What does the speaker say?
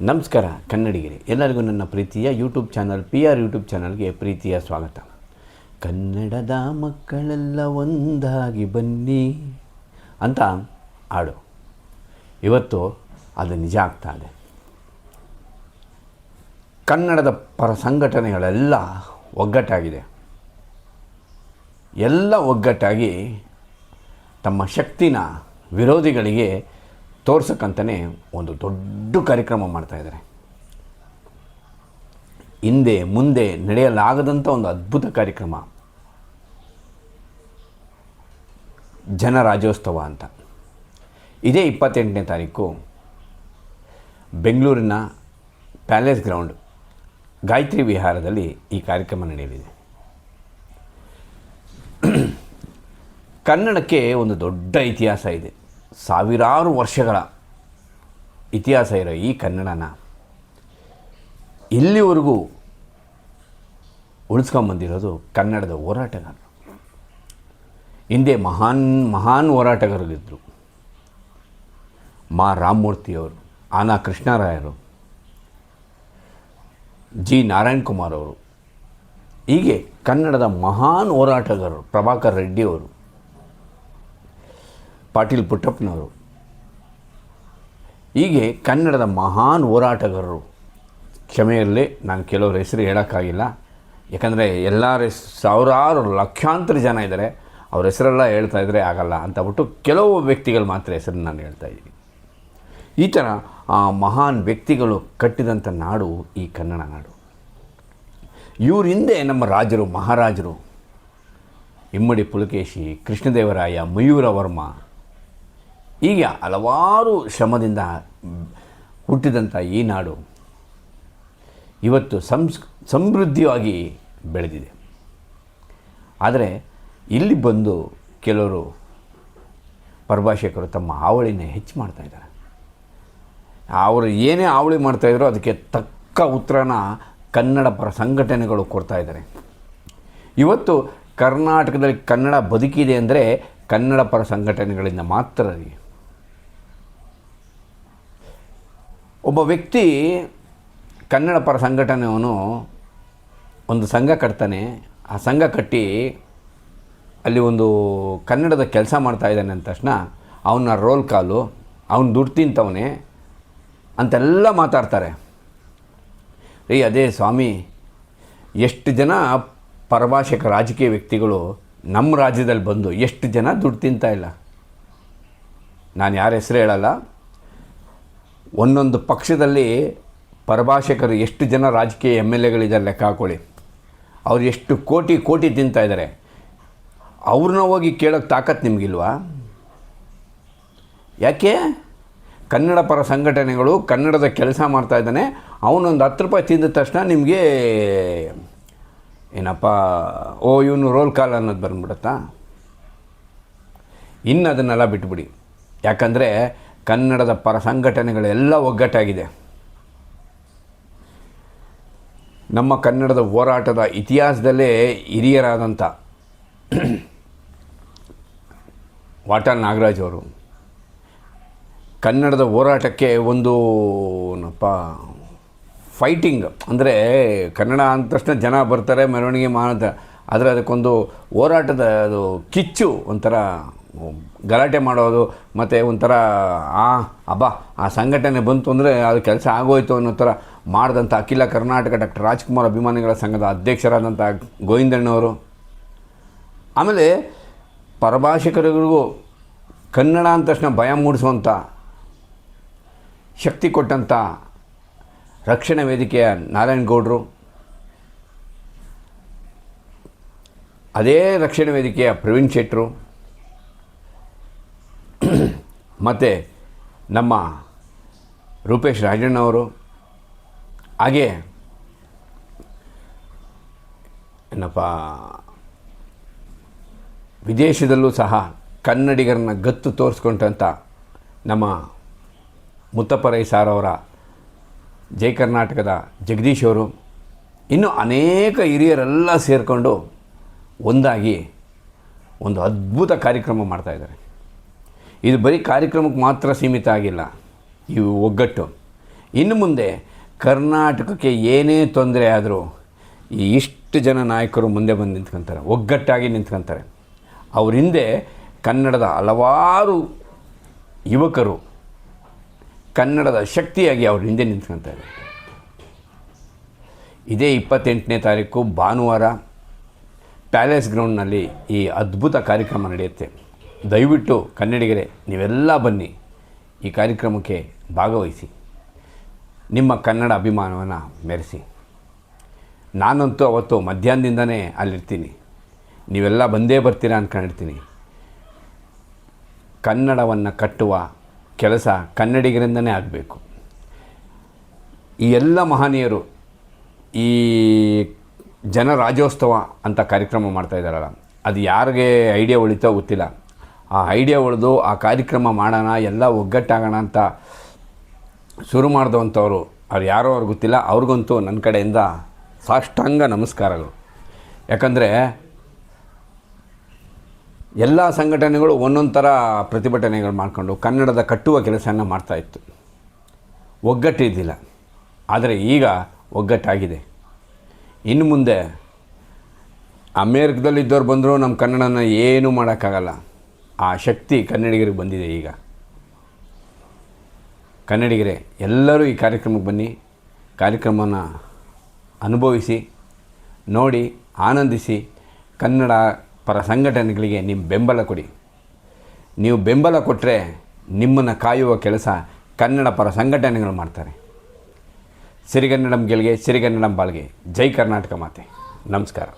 ನಮಸ್ಕಾರ ಕನ್ನಡಿಗರೇ, ಎಲ್ಲರಿಗೂ ನನ್ನ ಪ್ರೀತಿಯ ಯೂಟ್ಯೂಬ್ ಚಾನಲ್ PR ಯೂಟ್ಯೂಬ್ ಚಾನಲ್ಗೆ ಪ್ರೀತಿಯ ಸ್ವಾಗತ. ಕನ್ನಡದ ಮಕ್ಕಳೆಲ್ಲ ಒಂದಾಗಿ ಬನ್ನಿ ಅಂತ ಹಾಡು ಇವತ್ತು ಅದು ನಿಜ ಆಗ್ತಾ ಇದೆ. ಕನ್ನಡದ ಪರ ಸಂಘಟನೆಗಳೆಲ್ಲ ಒಗ್ಗಟ್ಟಾಗಿದೆ. ಎಲ್ಲ ಒಗ್ಗಟ್ಟಾಗಿ ತಮ್ಮ ಶಕ್ತಿನ ವಿರೋಧಿಗಳಿಗೆ ತೋರ್ಸಕ್ಕಂತಲೇ ಒಂದು ದೊಡ್ಡ ಕಾರ್ಯಕ್ರಮ ಮಾಡ್ತಾಯಿದ್ದಾರೆ. ಹಿಂದೆ ಮುಂದೆ ನಡೆಯಲಾಗದಂಥ ಒಂದು ಅದ್ಭುತ ಕಾರ್ಯಕ್ರಮ ಜನರಾಜ್ಯೋತ್ಸವ ಅಂತ. ಇದೇ 28ನೇ ತಾರೀಕು ಬೆಂಗಳೂರಿನ ಪ್ಯಾಲೇಸ್ ಗ್ರೌಂಡ್ ಗಾಯತ್ರಿ ವಿಹಾರದಲ್ಲಿ ಈ ಕಾರ್ಯಕ್ರಮ ನಡೆಯಲಿದೆ. ಕನ್ನಡಕ್ಕೆ ಒಂದು ದೊಡ್ಡ ಇತಿಹಾಸ ಇದೆ. ಸಾವಿರಾರು ವರ್ಷಗಳ ಇತಿಹಾಸ ಇರೋ ಈ ಕನ್ನಡನ ಇಲ್ಲಿವರೆಗೂ ಉಳಿಸ್ಕೊಂಬಂದಿರೋದು ಕನ್ನಡದ ಹೋರಾಟಗಾರರು. ಹಿಂದೆ ಮಹಾನ್ ಹೋರಾಟಗಾರರಿದ್ದರು. ಮಾ ರಾಮಮೂರ್ತಿಯವರು, ಆನಾ ಕೃಷ್ಣರಾಯರು, ಜಿ ನಾರಾಯಣ್ ಕುಮಾರ್ ಅವರು, ಹೀಗೆ ಕನ್ನಡದ ಮಹಾನ್ ಹೋರಾಟಗಾರರು, ಪ್ರಭಾಕರ್ ರೆಡ್ಡಿಯವರು, ಪಾಟೀಲ್ ಪುಟ್ಟಪ್ಪನವರು, ಹೀಗೆ ಕನ್ನಡದ ಮಹಾನ್ ಹೋರಾಟಗಾರರು. ಕ್ಷಮೆಯಲ್ಲಿ ನಾನು ಕೆಲವ್ರ ಹೆಸರು ಹೇಳೋಕ್ಕಾಗಿಲ್ಲ, ಯಾಕಂದರೆ ಎಲ್ಲರ ಸಾವಿರಾರು ಲಕ್ಷಾಂತರ ಜನ ಇದ್ದಾರೆ, ಅವ್ರ ಹೆಸರೆಲ್ಲ ಹೇಳ್ತಾ ಇದ್ದರೆ ಆಗಲ್ಲ ಅಂತಬಿಟ್ಟು ಕೆಲವು ವ್ಯಕ್ತಿಗಳು ಮಾತ್ರ ಹೆಸರನ್ನು ನಾನು ಹೇಳ್ತಾಯಿದ್ದೀನಿ. ಈ ಥರ ಆ ಮಹಾನ್ ವ್ಯಕ್ತಿಗಳು ಕಟ್ಟಿದಂಥ ನಾಡು ಈ ಕನ್ನಡ ನಾಡು. ಇವ್ರ ಹಿಂದೆ ನಮ್ಮ ರಾಜರು, ಮಹಾರಾಜರು, ಇಮ್ಮಡಿ ಪುಲಕೇಶಿ, ಕೃಷ್ಣದೇವರಾಯ, ಮಯೂರ ವರ್ಮ, ಹೀಗೆ ಹಲವಾರು ಶ್ರಮದಿಂದ ಹುಟ್ಟಿದಂಥ ಈ ನಾಡು ಇವತ್ತು ಸಮೃದ್ಧಿಯಾಗಿ ಬೆಳೆದಿದೆ. ಆದರೆ ಇಲ್ಲಿ ಬಂದು ಕೆಲವರು ಪರಭಾಷಿಕರು ತಮ್ಮ ಹಾವಳಿನ ಹೆಚ್ಚು ಮಾಡ್ತಾಯಿದ್ದಾರೆ. ಅವರು ಏನೇ ಹಾವಳಿ ಮಾಡ್ತಾಯಿದ್ರು ಅದಕ್ಕೆ ತಕ್ಕ ಉತ್ತರನ ಕನ್ನಡ ಪರ ಸಂಘಟನೆಗಳು ಕೊಡ್ತಾಯಿದ್ದಾರೆ. ಇವತ್ತು ಕರ್ನಾಟಕದಲ್ಲಿ ಕನ್ನಡ ಬದುಕಿದೆ ಅಂದರೆ ಕನ್ನಡ ಪರ ಸಂಘಟನೆಗಳಿಂದ ಮಾತ್ರ. ಒಬ್ಬ ವ್ಯಕ್ತಿ ಕನ್ನಡ ಪರ ಸಂಘಟನೆಯವನು ಒಂದು ಸಂಘ ಕಟ್ತಾನೆ. ಆ ಸಂಘ ಕಟ್ಟಿ ಅಲ್ಲಿ ಒಂದು ಕನ್ನಡದ ಕೆಲಸ ಮಾಡ್ತಾಯಿದ್ದಾನೆ ಅಂದ ತಕ್ಷಣ ಅವನ ರೋಲ್ ಕಾಲು, ಅವನು ದುಡ್ಡು ತಿಂತವನೇ ಅಂತೆಲ್ಲ ಮಾತಾಡ್ತಾರೆ. ಅದೇ ಸ್ವಾಮಿ, ಎಷ್ಟು ಜನ ಪರಭಾಷಿಕ ರಾಜಕೀಯ ವ್ಯಕ್ತಿಗಳು ನಮ್ಮ ರಾಜ್ಯದಲ್ಲಿ ಬಂದು ಎಷ್ಟು ಜನ ದುಡ್ಡು ತಿಂತಾಯಿಲ್ಲ. ನಾನು ಯಾರ ಹೆಸರು ಹೇಳಲ್ಲ. ಒಂದೊಂದು ಪಕ್ಷದಲ್ಲಿ ಪರಭಾಷಿಕರು ಎಷ್ಟು ಜನ ರಾಜಕೀಯ MLAಗಳಿದ್ದಾರೆ ಲೆಕ್ಕ ಹಾಕೊಳ್ಳಿ. ಅವ್ರು ಎಷ್ಟು ಕೋಟಿ ತಿಂತಾಯಿದ್ದಾರೆ. ಅವ್ರನ್ನ ಹೋಗಿ ಕೇಳೋಕ್ಕೆ ತಾಕತ್ತು ನಿಮಗಿಲ್ವಾ? ಯಾಕೆ? ಕನ್ನಡ ಪರ ಸಂಘಟನೆಗಳು ಕನ್ನಡದ ಕೆಲಸ ಮಾಡ್ತಾಯಿದ್ದಾನೆ, ಅವನೊಂದು 10 ರೂಪಾಯಿ ತಿಂದ ತಕ್ಷಣ ನಿಮಗೆ ಏನಪ್ಪ, ಇವನು ರೋಲ್ ಕಾಲ್ ಅನ್ನೋದು ಬಂದ್ಬಿಡುತ್ತಾ? ಇನ್ನು ಅದನ್ನೆಲ್ಲ ಬಿಟ್ಬಿಡಿ. ಯಾಕಂದರೆ ಕನ್ನಡದ ಪರ ಸಂಘಟನೆಗಳೆಲ್ಲ ಒಗ್ಗಟ್ಟಾಗಿದೆ. ನಮ್ಮ ಕನ್ನಡದ ಹೋರಾಟದ ಇತಿಹಾಸದಲ್ಲೇ ಹಿರಿಯರಾದಂಥ ವಾಟಾಳ್ ನಾಗರಾಜ್ ಅವರು ಕನ್ನಡದ ಹೋರಾಟಕ್ಕೆ ಒಂದು ಫೈಟಿಂಗ್, ಅಂದರೆ ಕನ್ನಡ ಅಂದ ತಕ್ಷಣ ಜನ ಬರ್ತಾರೆ, ಮೆರವಣಿಗೆ ಮಾಡೋದು, ಆದರೆ ಅದಕ್ಕೊಂದು ಹೋರಾಟದ ಅದು ಕಿಚ್ಚು, ಒಂಥರ ಗಲಾಟೆ ಮಾಡೋದು, ಮತ್ತು ಒಂಥರ ಆ ಸಂಘಟನೆ ಬಂತು ಅಂದರೆ ಅದು ಕೆಲಸ ಆಗೋಯ್ತು ಅನ್ನೋ ಥರ ಮಾಡಿದಂಥ ಅಖಿಲ ಕರ್ನಾಟಕ ಡಾಕ್ಟರ್ ರಾಜ್ಕುಮಾರ್ ಅಭಿಮಾನಿಗಳ ಸಂಘದ ಅಧ್ಯಕ್ಷರಾದಂಥ ಗೋವಿಂದಣ್ಣವರು, ಆಮೇಲೆ ಪರಭಾಷಿಕರಿಗೂ ಕನ್ನಡ ಅಂದ ತಕ್ಷಣ ಭಯ ಮೂಡಿಸುವಂಥ ಶಕ್ತಿ ಕೊಟ್ಟಂಥ ರಕ್ಷಣಾ ವೇದಿಕೆಯ ನಾರಾಯಣಗೌಡರು, ಅದೇ ರಕ್ಷಣಾ ವೇದಿಕೆಯ ಪ್ರವೀಣ್ ಶೆಟ್ಟರು, ಮತ್ತು ನಮ್ಮ ರೂಪೇಶ್ ರಾಜಣ್ಣವರು, ಹಾಗೆ ವಿದೇಶದಲ್ಲೂ ಸಹ ಕನ್ನಡಿಗರನ್ನ ಗತ್ತು ತೋರಿಸ್ಕೊಂಡಂಥ ನಮ್ಮ ಮುತ್ತಪ್ಪ ರೈ ಸಾರ್ ಅವರ ಜೈ ಕರ್ನಾಟಕದ ಜಗದೀಶ್ ಅವರು, ಇನ್ನೂ ಅನೇಕ ಹಿರಿಯರೆಲ್ಲ ಸೇರಿಕೊಂಡು ಒಂದಾಗಿ ಒಂದು ಅದ್ಭುತ ಕಾರ್ಯಕ್ರಮ ಮಾಡ್ತಾಯಿದ್ದಾರೆ. ಇದು ಬರೀ ಕಾರ್ಯಕ್ರಮಕ್ಕೆ ಮಾತ್ರ ಸೀಮಿತ ಆಗಿಲ್ಲ ಈ ಒಗ್ಗಟ್ಟು. ಇನ್ನು ಮುಂದೆ ಕರ್ನಾಟಕಕ್ಕೆ ಏನೇ ತೊಂದರೆ ಆದರೂ ಇಷ್ಟು ಜನ ನಾಯಕರು ಮುಂದೆ ಬಂದು ನಿಂತ್ಕೊತಾರೆ, ಒಗ್ಗಟ್ಟಾಗಿ ನಿಂತ್ಕೊತಾರೆ. ಅವ್ರ ಹಿಂದೆ ಕನ್ನಡದ ಹಲವಾರು ಯುವಕರು ಕನ್ನಡದ ಶಕ್ತಿಯಾಗಿ ಅವ್ರ ಹಿಂದೆ ನಿಂತ್ಕೊತಾರೆ. ಇದೇ 28ನೇ ತಾರೀಕು ಭಾನುವಾರ ಪ್ಯಾಲೇಸ್ ಗ್ರೌಂಡ್ನಲ್ಲಿ ಈ ಅದ್ಭುತ ಕಾರ್ಯಕ್ರಮ ನಡೆಯುತ್ತೆ. ದಯವಿಟ್ಟು ಕನ್ನಡಿಗರೇ ನೀವೆಲ್ಲ ಬನ್ನಿ, ಈ ಕಾರ್ಯಕ್ರಮಕ್ಕೆ ಭಾಗವಹಿಸಿ, ನಿಮ್ಮ ಕನ್ನಡ ಅಭಿಮಾನವನ್ನು ಮೆರೆಸಿ. ನಾನಂತೂ ಅವತ್ತು ಮಧ್ಯಾಹ್ನದಿಂದನೇ ಅಲ್ಲಿರ್ತೀನಿ, ನೀವೆಲ್ಲ ಬಂದೇ ಬರ್ತೀರಾ ಅಂದ್ಕೊಂಡಿರ್ತೀನಿ. ಕನ್ನಡವನ್ನು ಕಟ್ಟುವ ಕೆಲಸ ಕನ್ನಡಿಗರಿಂದನೇ ಆಗಬೇಕು. ಈ ಎಲ್ಲ ಮಹನೀಯರು ಈ ಜನ ರಾಜ್ಯೋತ್ಸವ ಅಂತ ಕಾರ್ಯಕ್ರಮ ಮಾಡ್ತಾಯಿದ್ದಾರಲ್ಲ, ಅದು ಯಾರಿಗೆ ಐಡಿಯಾ ಉಳಿತೋ ಗೊತ್ತಿಲ್ಲ. ಆ ಐಡಿಯಾ ಉಳಿದು ಆ ಕಾರ್ಯಕ್ರಮ ಮಾಡೋಣ, ಎಲ್ಲ ಒಗ್ಗಟ್ಟಾಗೋಣ ಅಂತ ಶುರು ಮಾಡಿದಂಥವ್ರು ಅವ್ರು ಯಾರೋ ಅವ್ರಿಗೆ ಗೊತ್ತಿಲ್ಲ. ಅವ್ರಿಗಂತೂ ನನ್ನ ಕಡೆಯಿಂದ ಸಾಷ್ಟಾಂಗ ನಮಸ್ಕಾರಗಳು. ಯಾಕಂದರೆ ಎಲ್ಲ ಸಂಘಟನೆಗಳು ಒಂದೊಂದು ಥರ ಪ್ರತಿಭಟನೆಗಳು ಮಾಡಿಕೊಂಡು ಕನ್ನಡದ ಕಟ್ಟುವ ಕೆಲಸನ ಮಾಡ್ತಾಯಿತ್ತು, ಒಗ್ಗಟ್ಟಿದ್ದಿಲ್ಲ. ಆದರೆ ಈಗ ಒಗ್ಗಟ್ಟಾಗಿದೆ. ಇನ್ನು ಮುಂದೆ ಅಮೇರಿಕದಲ್ಲಿದ್ದವ್ರು ಬಂದರೂ ನಮ್ಮ ಕನ್ನಡನ ಏನೂ ಮಾಡೋಕ್ಕಾಗಲ್ಲ. ಆ ಶಕ್ತಿ ಕನ್ನಡಿಗರಿಗೆ ಬಂದಿದೆ. ಈಗ ಕನ್ನಡಿಗರೇ ಎಲ್ಲರೂ ಈ ಕಾರ್ಯಕ್ರಮಕ್ಕೆ ಬನ್ನಿ, ಕಾರ್ಯಕ್ರಮನ ಅನುಭವಿಸಿ, ನೋಡಿ, ಆನಂದಿಸಿ. ಕನ್ನಡ ಪರ ಸಂಘಟನೆಗಳಿಗೆ ನಿಮ್ಮ ಬೆಂಬಲ ಕೊಡಿ. ನೀವು ಬೆಂಬಲ ಕೊಟ್ಟರೆ ನಿಮ್ಮನ್ನು ಕಾಯುವ ಕೆಲಸ ಕನ್ನಡ ಪರ ಸಂಘಟನೆಗಳು ಮಾಡ್ತಾರೆ. ಸಿರಿಗನ್ನಡಂ ಗೆಲ್ಗೆ, ಸಿರಿಗನ್ನಡಂ ಬಾಳ್ಗೆ. ಜೈ ಕರ್ನಾಟಕ ಮಾತೆ. ನಮಸ್ಕಾರ.